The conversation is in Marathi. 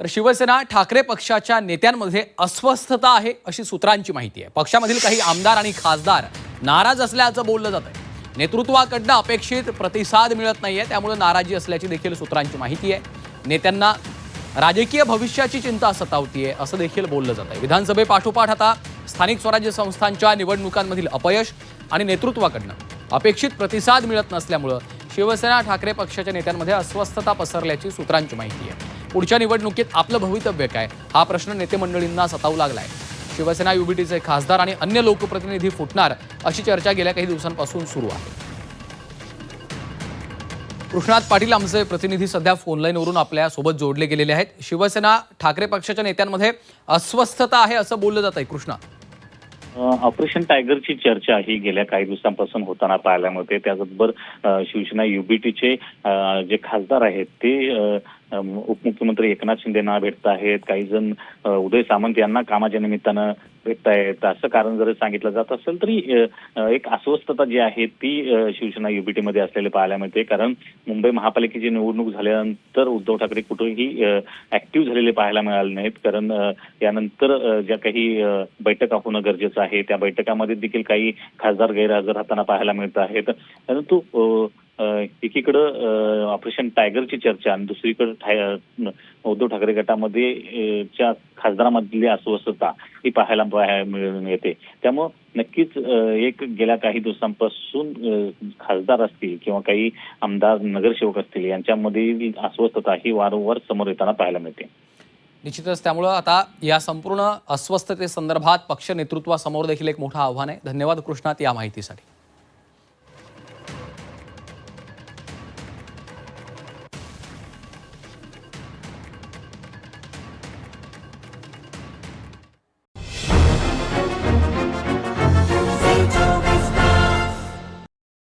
तर शिवसेना ठाकरे पक्षाच्या नेत्यांमध्ये अस्वस्थता आहे अशी सूत्रांची माहिती आहे। पक्षामधील काही आमदार आणि खासदार नाराज असल्याचं बोललं जात आहे। नेतृत्वाकडनं अपेक्षित प्रतिसाद मिळत नाहीये, त्यामुळे नाराजी असल्याची देखील सूत्रांची माहिती आहे। नेत्यांना राजकीय भविष्याची चिंता सतावतीये असं देखील बोललं जात आहे। विधानसभेपाठोपाठ आता स्थानिक स्वराज्य संस्थांच्या निवडणुकांमधील अपयश आणि नेतृत्वाकडनं अपेक्षित प्रतिसाद मिळत नसल्यामुळे शिवसेना ठाकरे पक्षाच्या नेत्यांमध्ये अस्वस्थता पसरल्याची सूत्रांची माहिती आहे। पुढच्या निवडणुकीत आपलं भवितव्य काय हा प्रश्न नेते मंडळींना सतावू लागलाय। शिवसेना युबीटीचे खासदार आणि अन्य लोकप्रतिनिधी फुटणार अशी चर्चा गेल्या काही दिवसांपासून सुरू आहे। कृष्णात पाटील आमचे प्रतिनिधी सध्या फोनलाईनवरून आपल्या सोबत जोडले गेलेले आहेत। शिवसेना ठाकरे पक्षाच्या नेत्यांमध्ये अस्वस्थता आहे असं बोललं जात आहे। कृष्णा, ऑपरेशन टायगरची चर्चा ही गेल्या काही दिवसांपासून होताना पाहायला मिळते। त्याचबरोबर शिवसेना युबीटीचे जे खासदार आहेत ते उपमुख्यमंत्री एकनाथ शिंदेना भेटत आहेत। काही जण उदय सामंत यांना कामाच्या निमित्तानं भेटत आहेत। असं कारण जर सांगितलं जात असेल तरी एक अस्वस्थता जी आहे ती शिवसेना युबीटीमध्ये असलेले पाहायला मिळते। कारण मुंबई महापालिकेची निवडणूक झाल्यानंतर उद्धव ठाकरे कुठेही ऍक्टिव्ह झालेले पाहायला मिळाले नाहीत। कारण यानंतर ज्या काही बैठका होणं गरजेचं आहे त्या बैठकामध्ये देखील काही खासदार गैरहजर राहताना पाहायला मिळत आहेत। परंतु एकीकडं ऑपरेशन टायगरची चर्चा आणि दुसरीकडे उद्धव ठाकरे गटामध्ये च्या खासदारांमधली अस्वस्थता ही पाहायला मिळते। त्यामुळं नक्कीच एक गेल्या काही दिवसांपासून खासदार असतील किंवा काही आमदार नगरसेवक असतील यांच्यामध्ये अस्वस्थता ही वारंवार समोर येताना पाहायला मिळते। निश्चितच त्यामुळे आता या संपूर्ण अस्वस्थतेसंदर्भात पक्ष नेतृत्वासमोर देखील एक मोठं आव्हान आहे। धन्यवाद कृष्णात या माहितीसाठी।